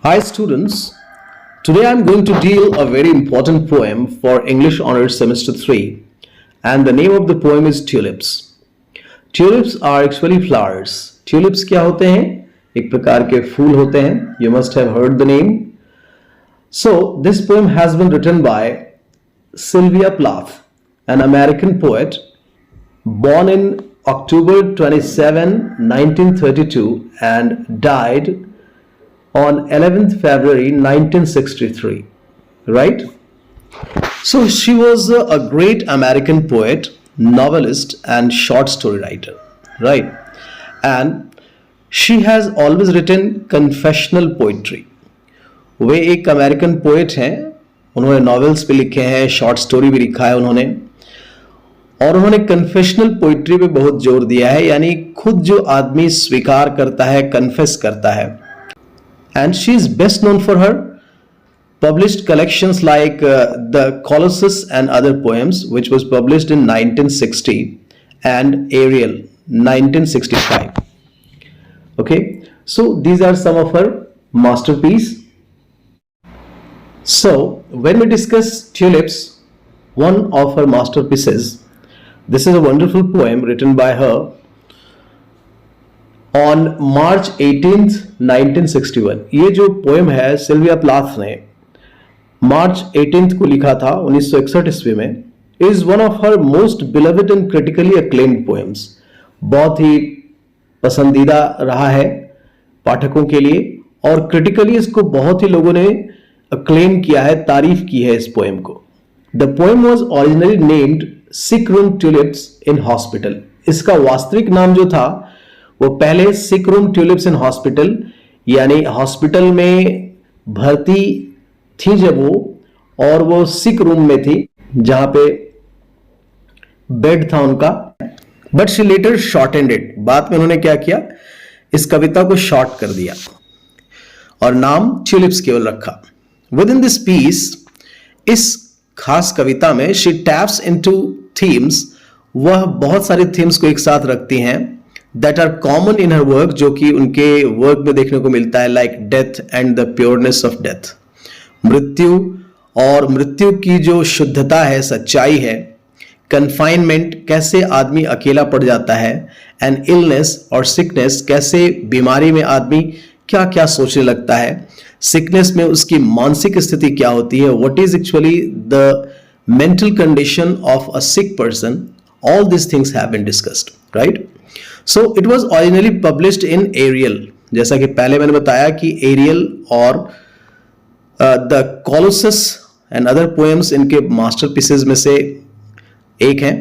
Hi students, today I am going to deal a very important poem for English Honours Semester 3 and the name of the poem is Tulips. Tulips are actually flowers. Tulips क्या होते हैं? एक प्रकार के फूल होते हैं. You must have heard the name. So this poem has been written by Sylvia Plath, an American poet born in October 27, 1932 and died on 11th February 1963, right? So she was a great American poet, novelist and short story writer, right? And she has always written confessional poetry. वे एक American poet हैं, उन्होंने novels भी लिखे हैं, short story भी लिखा है उन्होंने, और उन्होंने कन्फेशनल पोइट्री पे बहुत जोर दिया है, यानी खुद जो आदमी स्वीकार करता है, कन्फेस करता है. And she is best known for her published collections like The Colossus and Other Poems, which was published in 1960, and Ariel 1965. Okay, so these are some of her masterpieces. So when we discuss Tulips, one of her masterpieces, this is a wonderful poem written by her on March 18th 1961. ये जो poem है Sylvia Plath ने मार्च 18th को लिखा था 1961 ईस्वी में. Is one of her most beloved and critically acclaimed poems. बहुत ही पसंदीदा रहा है पाठकों के लिए और क्रिटिकली इसको बहुत ही लोगों ने अक्लेम किया है, तारीफ की है इस पोएम को. The poem was originally named sick room tulips in hospital. इसका वास्तविक नाम जो था वो पहले sick room tulips in hospital, यानी हॉस्पिटल में भर्ती थी जब वो, और वो सिक रूम में थी जहां पे बेड था उनका. But she later shortened it. बाद में उन्होंने क्या किया, इस कविता को शॉर्ट कर दिया और नाम ट्यूलिप्स केवल रखा. विद इन दिस पीस, इस खास कविता में शी टैप्स इनटू थीम्स. वह बहुत सारी थीम्स को एक साथ रखती हैं that are common in her work, जो कि उनके वर्क में देखने को मिलता है, like death and the pureness of death. मृत्यु और मृत्यु की जो शुद्धता है, सच्चाई है. confinement, कैसे आदमी अकेला पड़ जाता है. and illness और sickness, कैसे बीमारी में आदमी क्या क्या सोचने लगता है. sickness में उसकी मानसिक स्थिति क्या होती है. what is actually the mental condition of a sick person. all these things have been discussed, right? So it was originally published in Ariel. जैसा कि पहले मैंने बताया कि Ariel और The Colossus and Other Poems इनके masterpieces में से एक है.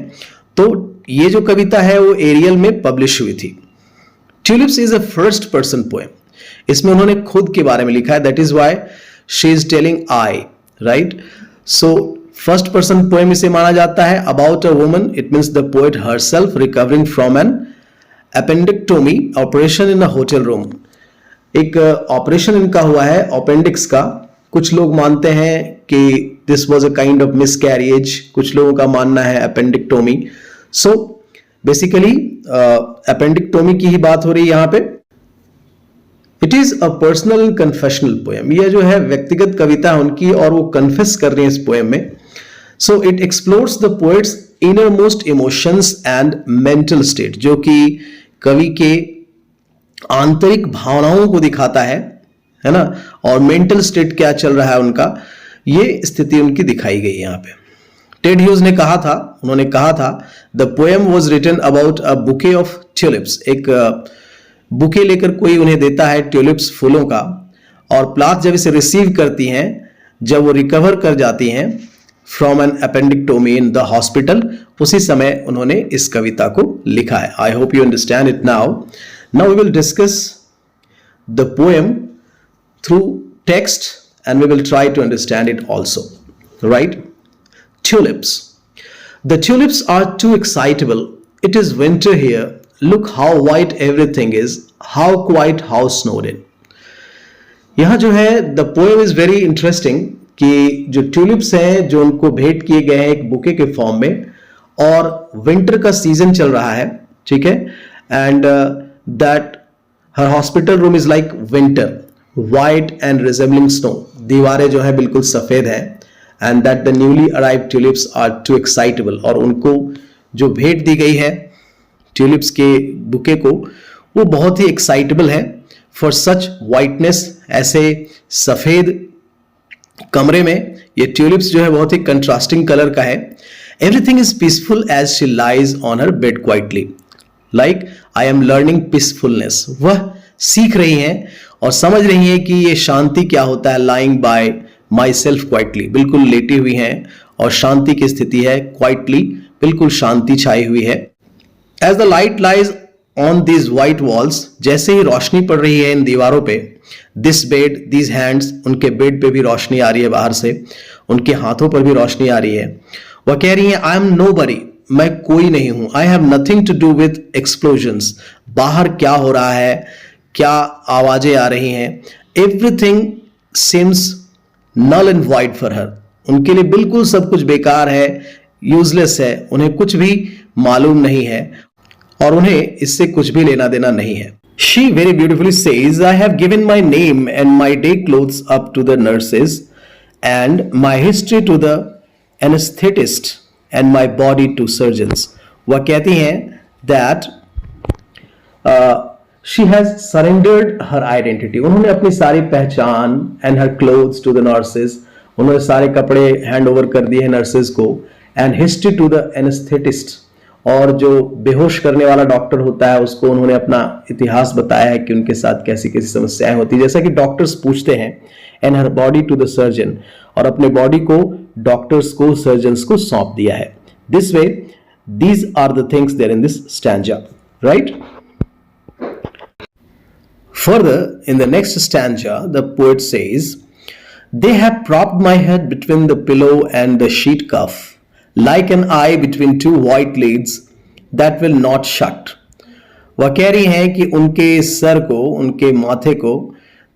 तो ये जो कविता है वो Ariel में पब्लिश हुई थी. Tulips is a first person poem. इसमें उन्होंने खुद के बारे में लिखा है. That is why she is telling I, right? So first person poem इसे माना जाता है. About a woman, it means the poet herself recovering from an appendectomy operation in a hotel room. एक ऑपरेशन इनका हुआ है अपेंडिक्स का. कुछ लोग मानते हैं कि this was a kind of miscarriage, कुछ लोगों का मानना है अपेंडिक्टोमी. सो बेसिकली अपेंडिक्टोमी की ही बात हो रही है यहाँ पे. It is a personal confessional poem. यह जो है व्यक्तिगत कविता है उनकी और वो कन्फेस कर रही है इस पोएम में. So it explores the poets inner most emotions and mental state, जो कि कवि के आंतरिक भावनाओं को दिखाता है ना, और मेंटल स्टेट क्या चल रहा है उनका, ये स्थिति उनकी दिखाई गई यहाँ पे. टेड ह्यूज ने कहा था, उन्होंने कहा था, the poem was written about a bouquet of tulips. एक बुके लेकर कोई उन्हें देता है ट्यूलिप्स फूलों का, और प्लाथ जब इसे रिसीव करती हैं, जब वो रिकवर कर जाती हैं from an appendectomy in the hospital, उसी समय उन्होंने इस कविता को लिखा है. I hope you understand it now. Now we will discuss the poem through text and we will try to understand it also, right? Tulips. The tulips are too excitable. It is winter here. Look how white everything is. How quiet, how snowed in. यहाँ जो है the poem is very interesting कि जो tulips हैं जो उनको भेंट किए गए हैं एक बुके के फॉर्म में, और विंटर का सीजन चल रहा है, ठीक है, and that her hospital room is like winter. White and resembling snow, दीवारें जो है बिल्कुल सफेद हैं, and that the newly arrived tulips are too excitable, और उनको जो भेंट दी गई है ट्यूलिप्स के बुके को, वो बहुत ही एक्साइटेबल है फॉर सच वाइटनेस। ऐसे सफेद कमरे में ये ट्यूलिप्स जो है बहुत ही कंट्रास्टिंग कलर का है। Everything is peaceful as she lies on her bed quietly, like I am learning peacefulness. वह सीख रही हैं और समझ रही हैं कि ये शांति क्या होता है। Lying bye my self quietly, बिल्कुल लेटी हुई हैं और शांति की स्थिति है। क्वाइटली, बिल्कुल शांति छाई हुई है। As the light lies on these white walls, जैसे ही रोशनी पड़ रही है इन दीवारों पे, दिस बेड दीज हैंड्स, उनके बेड पे भी रोशनी आ रही है बाहर से, उनके हाथों पर भी रोशनी आ रही है। वह कह रही है आई एम नोबडी, मैं कोई नहीं हूं। I have nothing to do with explosions, बाहर क्या हो रहा है, क्या आवाजें आ रही हैं। Everything seems null and void for her, उनके लिए बिल्कुल सब कुछ बेकार है, यूजलेस है, उन्हें कुछ भी मालूम नहीं है और उन्हें इससे कुछ भी लेना देना नहीं है। She very beautifully says, I have given my name and my day clothes up to the nurses and my history to the anesthetist and my body to surgeons. वह कहती हैं that she has surrendered her identity. उन्होंने अपनी सारी पहचान and her clothes to the nurses, उन्होंने सारे कपड़े हैंड ओवर कर दिए हैं नर्सेज को, and history to the anesthetist, और जो बेहोश करने वाला डॉक्टर होता है उसको उन्होंने अपना इतिहास बताया है कि उनके साथ कैसी कैसी समस्याएं होती है, जैसा कि डॉक्टर्स पूछते हैं। And her body to the surgeon, और अपने बॉडी को डॉक्टर्स को, सर्जन्स को सौंप दिया है। This way these are the things there in this stanza, right. Further in the next stanza the poet says, they have propped my head between the pillow and the sheet cuff, like an eye between two white lids that will not shut. वह कह रही हैं कि उनके सर को, उनके माथे को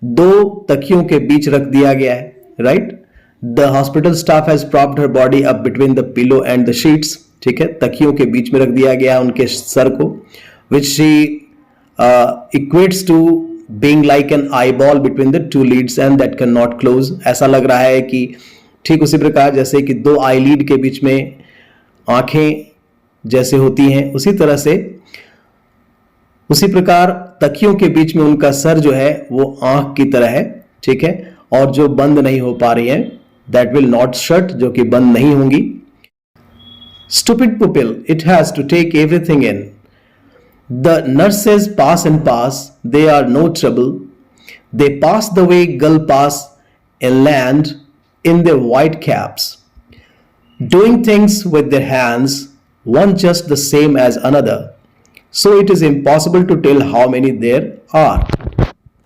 दो तकियों के बीच रख दिया गया है, right. The hospital staff has propped her body up between the pillow and the sheets, ठीक है, तकियों के बीच में रख दिया गया उनके सर को, which she equates to being like an eyeball between the two lids and that can not close. ऐसा लग रहा है कि ठीक उसी प्रकार जैसे कि दो आई लीड के बीच में आंखें जैसे होती हैं, उसी तरह से, उसी प्रकार तकियों के बीच में उनका सर जो है वो आंख की तरह है, ठीक है, और जो बंद नहीं हो पा रही हैं, दैट विल नॉट शट, जो कि बंद नहीं होंगी। Stupid pupil, it has to take everything in. The nurses pass and pass, they are no trouble, they pass the way gull pass inland in their white caps, doing things with their hands, one just the same as another, so it is impossible to tell how many there are.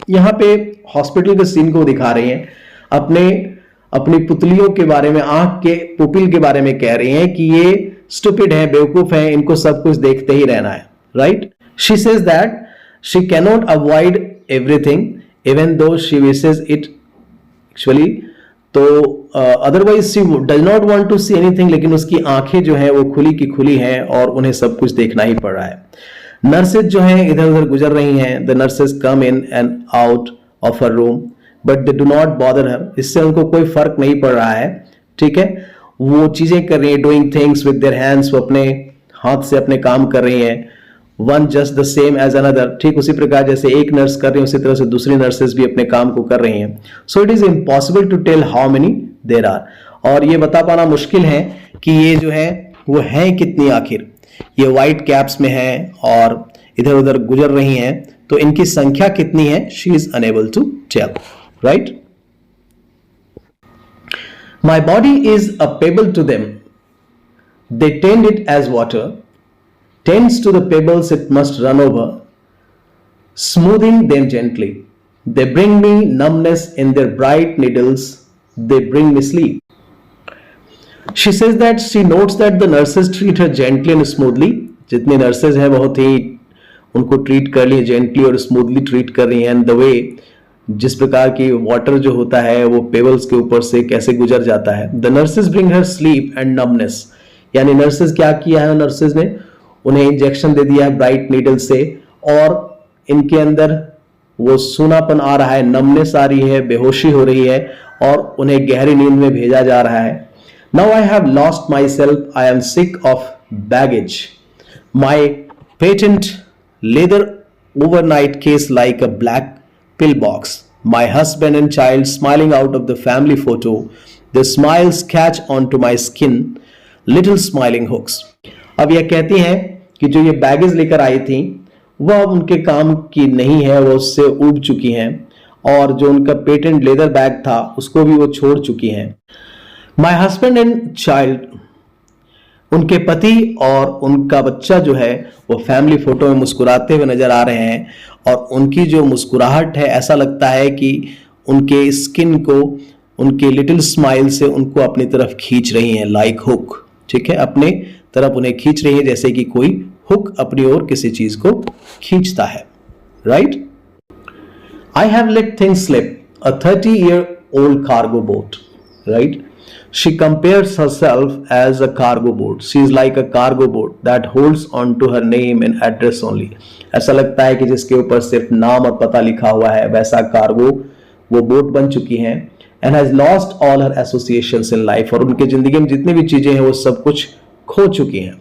यहाँ पे hospital के scene को दिखा रही हैं, अपनी पुतलियों के बारे में, आंख के पुपिल के बारे में कह रही हैं कि ये स्टूपिड है, बेवकूफ है, इनको सब कुछ देखते ही रहना है, right. She says that she cannot avoid everything even though she wishes it actually, तो otherwise she does not want to see anything, लेकिन उसकी आंखें जो हैं वो खुली की खुली हैं और उन्हें सब कुछ देखना ही पड़ रहा है। नर्सेज जो हैं इधर उधर गुजर रही हैं, the nurses come in and out of her room but they do not bother her, इससे उनको कोई फर्क नहीं पड़ रहा है, ठीक है। वो चीजें कर रही है, doing things with their hands, वो अपने हाथ से अपने काम कर रही हैं। One just the same as another, ठीक उसी प्रकार जैसे एक नर्स कर रही है उसी तरह से दूसरी नर्सेज भी अपने काम को कर रही हैं। So it is impossible to tell how many there are, और ये बता पाना मुश्किल है कि ये जो है वो है कितनी आखिर। ये व्हाइट कैप्स में है और इधर उधर गुजर रही हैं, तो इनकी संख्या कितनी है, she is unable to tell, right. My body is a pebble to them, they tend it as water, tends to the pebbles it must run over, smoothing them gently. They bring me numbness in their bright needles, they bring me sleep. She says that she notes that the nurses treat her gently and smoothly. जितनी nurses हैं बहुत ही उनको treat कर रही हैं, gently और smoothly treat कर रही हैं, and the way जिस प्रकार की water जो होता है वो pebbles के ऊपर से कैसे गुजर जाता है। The nurses bring her sleep and numbness, यानी nurses क्या किया है, nurses ने उन्हें इंजेक्शन दे दिया है ब्राइट नीडल से, और इनके अंदर वो सूनापन आ रहा है, नमनेस आ रही है, बेहोशी हो रही है और उन्हें गहरी नींद में भेजा जा रहा है. Now I have lost my self, I am sick of baggage. My patent leather overnight case like a black pillbox. My husband and child smiling out of the family photo. The smiles catch onto my skin, little smiling hooks. अब यह कहती हैं कि जो ये baggage लेकर आई थी वह अब उनके काम की नहीं है, वो उससे ऊब चुकी हैं और जो उनका पेटेंट लेदर बैग था उसको भी वो छोड़ चुकी हैं. My husband and child, उनके पति और उनका बच्चा जो है वो फैमिली फोटो में मुस्कुराते हुए नजर आ रहे हैं और उनकी जो मुस्कुराहट है ऐसा लगता है कि उनके स्किन को उनके लिटिल स्माइल से उनको अपनी तरफ खींच रही हैं, लाइक हुक. ठीक है, अपने तरफ उन्हें खींच रही है जैसे कि कोई हुक अपनी ओर किसी चीज को खींचता है. Right. I have let things slip, a 30-year-old cargo boat. Right. She compares herself as a cargo boat. She is like a cargo boat that holds on to her name and address only. ऐसा लगता है कि जिसके ऊपर सिर्फ नाम और पता लिखा हुआ है, वैसा कार्गो वो बोट बन चुकी हैं. And has lost all her associations in life. और उनके जिंदगी में जितनी भी चीजें हैं वो सब कुछ खो चुकी हैं.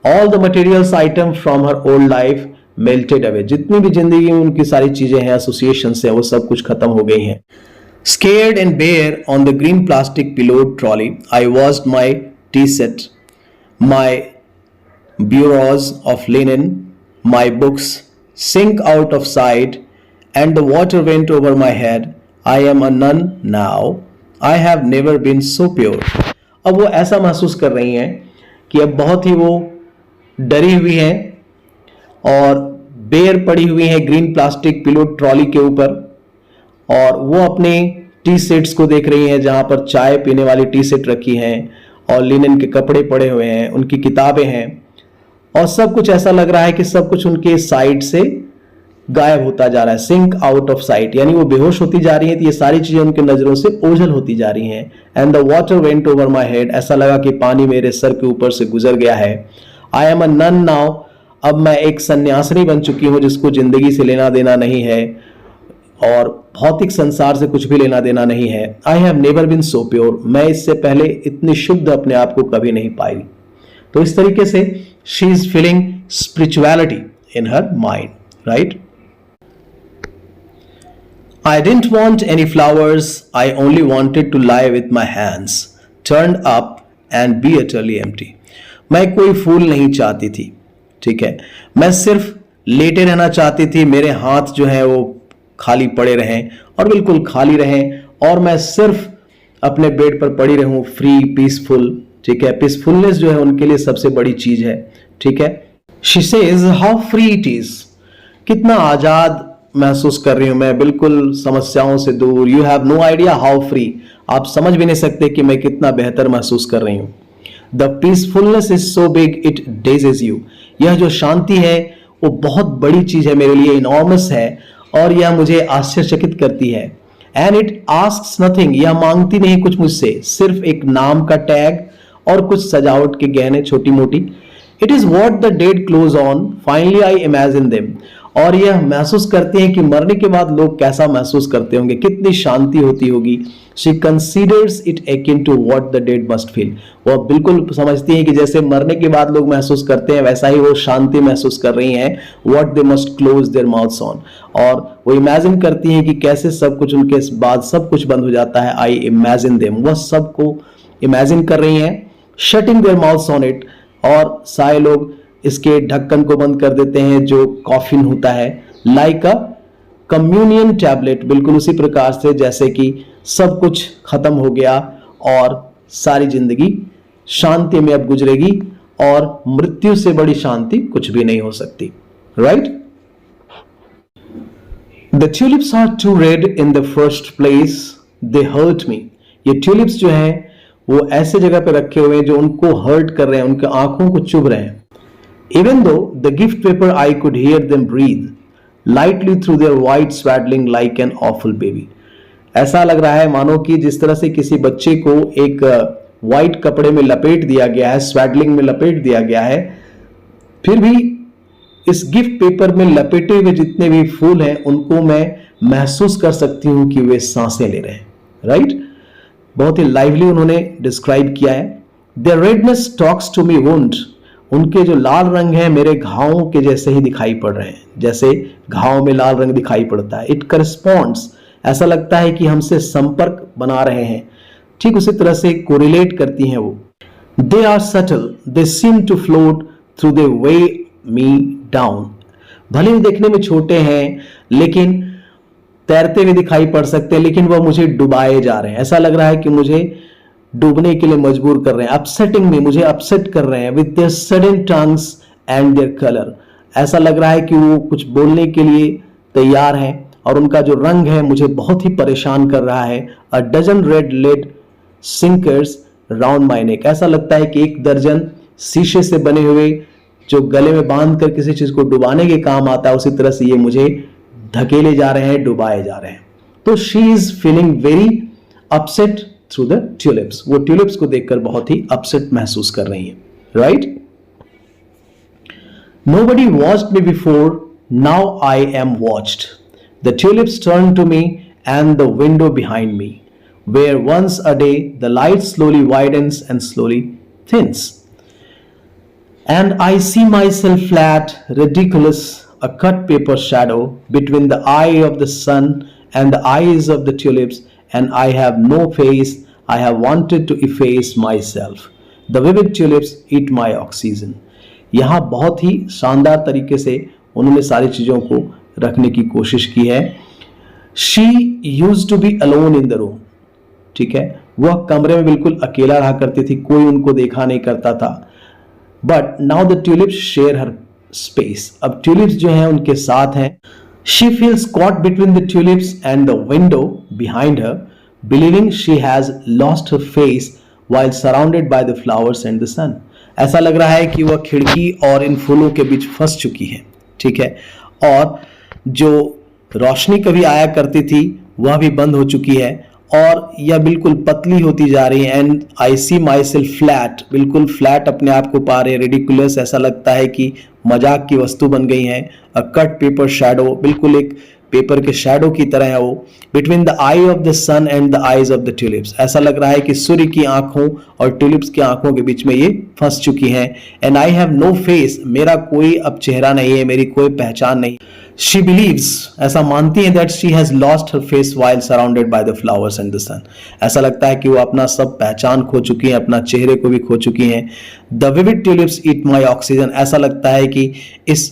All the materials item from her old life melted away. जितनी भी जिंदगी में उनकी सारी चीजें हैं, associations हैं, वो सब कुछ खत्म हो गई हैं. Scared and bare on the green plastic pillowed trolley, I washed my tea set, my bureaus of linen, my books sink out of sight, and the water went over my head. I am a nun now. I have never been so pure. अब वो ऐसा महसूस कर रही हैं कि अब बहुत ही वो डरी हुई हैं और बेर पड़ी हुई हैं ग्रीन प्लास्टिक पिलो ट्रॉली के ऊपर और वो अपने टी सेट्स को देख रही हैं जहां पर चाय पीने वाली टी सेट रखी हैं और लिनन के कपड़े पड़े हुए हैं, उनकी किताबें हैं और सब कुछ ऐसा लग रहा है कि सब कुछ उनके साइड से गायब होता जा रहा है. सिंक आउट ऑफ साइट, यानी वो बेहोश होती जा रही है. तो ये सारी चीजें उनकी नजरों से ओझल होती जा रही हैं. And the water went over my head, ऐसा लगा कि पानी मेरे सर के ऊपर से गुजर गया है. I am a nun now, अब मैं एक सन्यासिनी बन चुकी हूं जिसको जिंदगी से लेना देना नहीं है और भौतिक संसार से कुछ भी लेना देना नहीं है. I have never been so pure, मैं इससे पहले इतनी शुद्ध अपने आप को कभी नहीं पाई. तो इस तरीके से she is feeling spirituality in her mind. Right. I didn't want any flowers, I only wanted to lie with my hands turned up and be utterly empty. मैं कोई फूल नहीं चाहती थी. ठीक है, मैं सिर्फ लेटे रहना चाहती थी, मेरे हाथ जो है वो खाली पड़े रहें और बिल्कुल खाली रहें और मैं सिर्फ अपने बेड पर पड़ी रहूं, फ्री, पीसफुल. ठीक है, पीसफुलनेस जो है उनके लिए सबसे बड़ी चीज है. ठीक है. She says how free it is, कितना आजाद महसूस कर रही हूं मैं, बिल्कुल समस्याओं से दूर. You have no idea how free, आप समझ भी नहीं सकते कि मैं कितना बेहतर महसूस कर रही हूं. The peacefulness is so big it dazes you, यह जो शांति है वो बहुत बड़ी चीज है मेरे लिए, इनॉर्मस है और यह मुझे आश्चर्यचकित करती है. एंड इट आस्क्स नथिंग, यह मांगती नहीं कुछ मुझसे, सिर्फ एक नाम का टैग और कुछ सजावट के गहने छोटी मोटी. It is what the dead close on, finally I imagine them. और यह महसूस करती हैं कि मरने के बाद लोग कैसा महसूस करते होंगे, कितनी शांति होती होगी. She considers it akin to what the dead must feel, वह बिल्कुल समझती हैं कि जैसे मरने के बाद लोग महसूस करते हैं वैसा ही वो शांति महसूस कर रही हैं. What they must close there mouths on, और वो इमेजिन करती हैं कि कैसे सब कुछ उनके बाद सब कुछ बंद हो जाता है. आई इमेजिन देम, वह सबको इमेजिन कर रही हैं. Shutting their mouths on it, और सारे लोग इसके ढक्कन को बंद कर देते हैं जो कॉफिन होता है. लाइक अ कम्युनियन टैबलेट, बिल्कुल उसी प्रकार से जैसे कि सब कुछ खत्म हो गया और सारी जिंदगी शांति में अब गुजरेगी और मृत्यु से बड़ी शांति कुछ भी नहीं हो सकती. Right. The tulips are too red in the first place, they hurt me. ये ट्यूलिप्स जो हैं वो ऐसे जगह पे रखे हुए हैं जो उनको हर्ट कर रहे हैं, उनके आंखों को चुभ रहे हैं. Even though the gift paper I could hear them breathe lightly through their white swaddling like an awful baby. ऐसा लग रहा है मानो कि जिस तरह से किसी बच्चे को एक व्हाइट कपड़े में लपेट दिया गया है, स्वैडलिंग में लपेट दिया गया है, फिर भी इस गिफ्ट पेपर में लपेटे हुए जितने भी फूल हैं उनको मैं महसूस कर सकती हूं कि वे सांसें ले रहे हैं, राइट। बहुत ही लाइवली उन्होंने डिस्क्राइब किया है। The redness talks to me wound, उनके जो लाल रंग है मेरे घावों के जैसे ही दिखाई पड़ रहे हैं, जैसे घाव में लाल रंग दिखाई पड़ता है। इट करस्पॉन्ड्स, ऐसा लगता है कि हमसे संपर्क बना रहे हैं, ठीक उसी तरह से कोरिलेट करती हैं वो। They are subtle, they seem to float through they weigh me down, भले ही देखने में छोटे हैं लेकिन तैरते हुए दिखाई पड़ सकते हैं, लेकिन वह मुझे डुबाए जा रहे हैं। ऐसा लग रहा है कि मुझे डूबने के लिए मजबूर कर रहे हैं, अपसेटिंग में, मुझे अपसेट कर रहे हैं। With their sudden tongues and their colour, ऐसा लग रहा है कि वो कुछ बोलने के लिए तैयार हैं और उनका जो रंग है मुझे बहुत ही परेशान कर रहा है। A dozen red lead sinkers round my neck, ऐसा लगता है कि एक दर्जन शीशे से बने हुए जो गले में बांध कर किसी चीज को डुबाने के काम आता है, उसी तरह से ये मुझे धकेले जा रहे हैं, डुबाए जा रहे हैं। तो she is feeling very upset through the tulips, वो ट्यूलिप्स को देखकर बहुत ही अपसेट महसूस कर रही हैं, right. Nobody watched me before, now I am watched. The tulips turn to me and the window behind me, where once a day the light slowly widens and slowly thins, and I see myself flat, ridiculous, a cut paper shadow between the eye of the sun and the eyes of the tulips, and I have no face. I have wanted to efface myself. The vivid tulips eat my oxygen. यहाँ बहुत ही शानदार तरीके से उन्होंने सारी चीज़ों को रखने की कोशिश की है। She used to be alone in the room. ठीक है, वह कमरे में बिल्कुल अकेला रहा करती थी, कोई उनको देखा नहीं करता था। But now the tulips share her space. अब tulips जो हैं उनके साथ हैं। She feels caught between the tulips and the window behind her, believing she has lost her face while surrounded by the flowers and the sun. ऐसा लग रहा है कि वह खिड़की और इन फूलों के बीच फंस चुकी है, ठीक है, और जो रोशनी कभी आया करती थी वह भी बंद हो चुकी है और यह बिल्कुल पतली होती जा रही है। And I see myself flat, बिल्कुल फ्लैट अपने आप को पा रहे हैं। रेडिकुलस, ऐसा लगता है कि मजाक की वस्तु बन गई हैं। अ कट पेपर शैडो, बिल्कुल एक पेपर के शैडो की तरह है वो। Between the eye of the sun and the eyes of the tulips, ऐसा लग रहा है कि सूर्य की आंखों और ट्यूलिप्स की आंखों के बीच में ये फंस चुकी हैं। And I have no face, मेरा कोई अब चेहरा नहीं है, मेरी कोई पहचान नहीं। She believes, ऐसा मानती है, that she has lost her face while surrounded by the flowers and the sun. ऐसा लगता है कि वो अपना सब पहचान खो चुकी हैं, अपना चेहरे को भी खो चुकी हैं। The vivid tulips eat my oxygen, ऐसा लगता है कि इस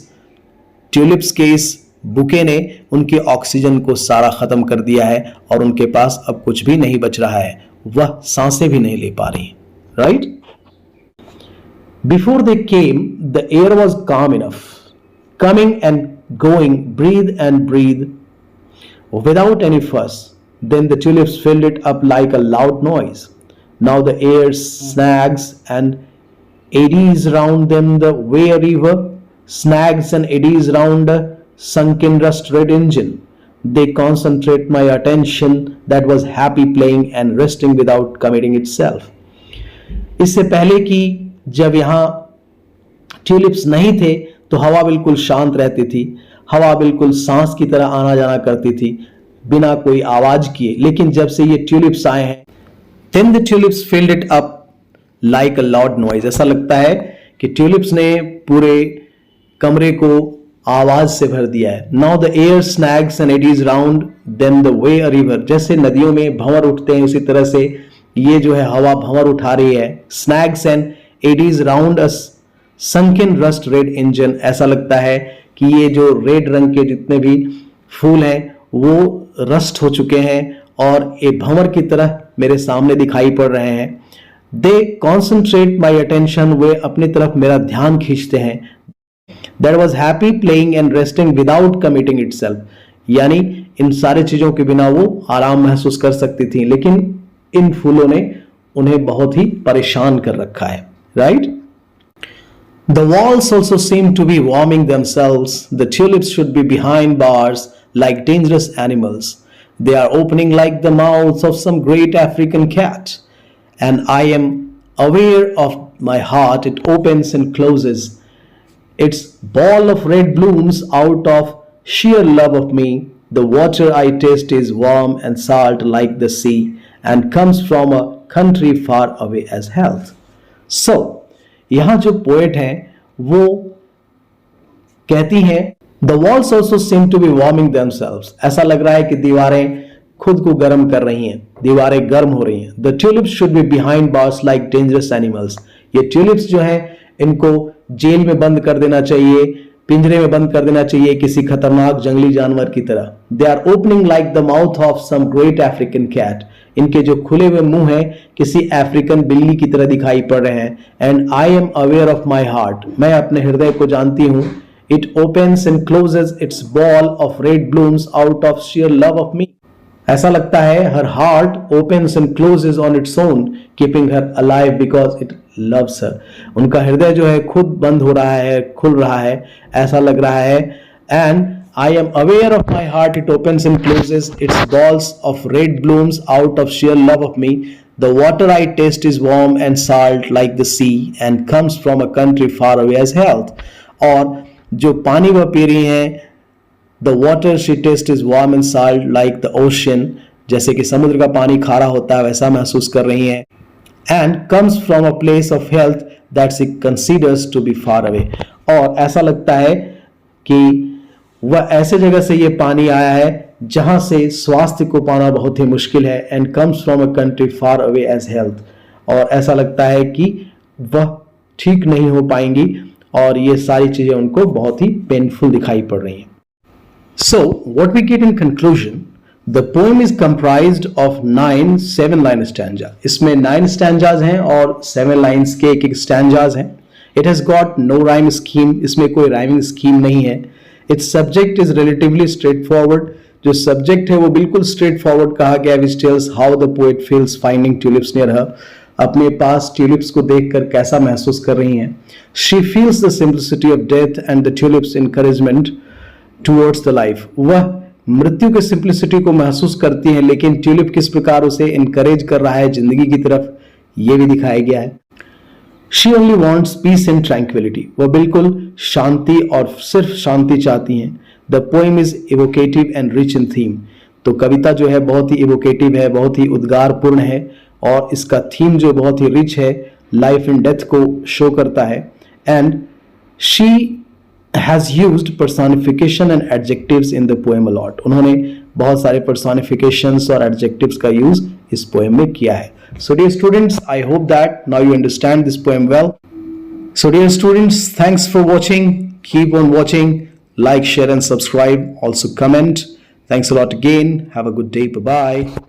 ट्यूलिप्स के इस बुके ने उनके ऑक्सीजन को सारा खत्म कर दिया है और उनके पास अब कुछ भी नहीं बच रहा है, वह सांसें भी नहीं ले पा रही, right. Before they came, the air was calm enough, coming and going, breathe and breathe without any fuss. Then the tulips filled it up like a loud noise. Now the air snags and eddies round them the way a river snags and eddies round a sunken rust red engine. They concentrate my attention that was happy playing and resting without committing itself. इससे पहले कि जब यहाँ tulips नहीं थे तो हवा बिल्कुल शांत रहती थी, हवा बिल्कुल सांस की तरह आना जाना करती थी बिना कोई आवाज किए। लेकिन जब से ये ट्यूलिप्स आए हैं, then the tulips filled it up like a loud noise, ऐसा लगता है कि ट्यूलिप्स ने पूरे कमरे को आवाज से भर दिया है। Now the air snags and eddies round them the way a river, जैसे नदियों में भंवर उठते हैं उसी तरह से ये जो है हवा भंवर उठा रही है। Snags and eddies round us sunken rust red engine, ऐसा लगता है कि ये जो रेड रंग के जितने भी फूल हैं वो रस्ट हो चुके हैं और एक भंवर की तरह मेरे सामने दिखाई पड़ रहे हैं। दे कॉन्सेंट्रेट माई अटेंशन, वे अपनी तरफ मेरा ध्यान खींचते हैं। That was happy playing and resting without committing itself, यानी इन सारे चीजों के बिना वो आराम महसूस कर सकती थी, लेकिन इन फूलों ने उन्हें बहुत ही परेशान कर रखा है, right. The walls also seem to be warming themselves. The tulips should be behind bars like dangerous animals. They are opening like the mouths of some great African cat. And I am aware of my heart. It opens and closes. its ball of red blooms out of sheer love of me. The water I taste is warm and salt like the sea and comes from a country far away as health. So, यहां जो poet हैं वो कहती हैं the walls also seem to be warming themselves. ऐसा लग रहा है कि दीवारें खुद को गर्म कर रही हैं, दीवारें गर्म हो रही हैं. The tulips should be behind bars like dangerous animals. ये ट्यूलिप्स जो हैं इनको जेल में बंद कर देना चाहिए, पिंजरे में बंद कर देना चाहिए किसी खतरनाक जंगली जानवर की तरह. They are opening like the mouth of some great African cat. इनके जो खुले हुए मुंह हैं किसी अफ्रीकन बिल्ली की तरह दिखाई पड़ रहे हैं. And I am aware of my heart. मैं अपने हृदय को जानती हूं. It opens and closes its bowl of red blooms out of sheer love of me. ऐसा लगता है her heart opens and closes on its own, keeping her alive because it loves her. उनका हृदय जो है खुद बंद हो रहा है, खुल रहा है, ऐसा लग रहा है. And I am aware of my heart, it opens and closes its balls of red blooms out of sheer love of me. The water I taste is warm and salt like the sea and comes from a country far away as health. और जो पानी वह P रही हैं, the water she tastes is warm and salt like the ocean, जैसे कि समुद्र का पानी खारा होता है वैसा महसूस कर रही हैं. And comes from a place of health that she considers to be far away. और ऐसा लगता है कि वह ऐसे जगह से ये पानी आया है जहां से स्वास्थ्य को पाना बहुत ही मुश्किल है. And comes from a country far away as health. और ऐसा लगता है कि वह ठीक नहीं हो पाएंगी और ये सारी चीजें उनको बहुत ही पेनफुल दिखाई पड़ रही हैं. So what we get in conclusion, the poem is comprised of 9 7-line stanza. इसमें 9 स्टैंजाज हैं और 7 लाइन्स के एक स्टैंजाज हैं. It has got no rhyme scheme. इसमें कोई राइमिंग स्कीम नहीं है. Its subject is relatively straightforward. जो सब्जेक्ट है वो बिल्कुल स्ट्रेट फॉरवर्ड कहा गया, which tells how the poet feels finding tulips near her. अपने पास ट्यूलिप्स को देखकर कैसा महसूस कर रही हैं. She feels the simplicity of death and the tulips encouragement towards the life. वह मृत्यु की सिंपलिसिटी को महसूस करती हैं लेकिन ट्यूलिप किस प्रकार उसे इनकरेज कर रहा है जिंदगी की तरफ, ये भी दिखाया गया है. She only wants peace and tranquility. वह बिल्कुल शांति और सिर्फ शांति चाहती हैं. The poem is evocative and rich in theme. तो कविता जो है बहुत ही evocative है, बहुत ही उद्गारपूर्ण है और इसका थीम जो बहुत ही रिच है, लाइफ एंड डेथ को शो करता है. And she has used personification and adjectives in the poem a lot. उन्होंने बहुत सारे personifications और adjectives का यूज इस पोएम में किया है. So dear students, I hope that now you understand this poem well. So dear students, thanks for watching. Keep on watching. Like, share and subscribe. Also comment. Thanks a lot again. Have a good day. Bye-bye.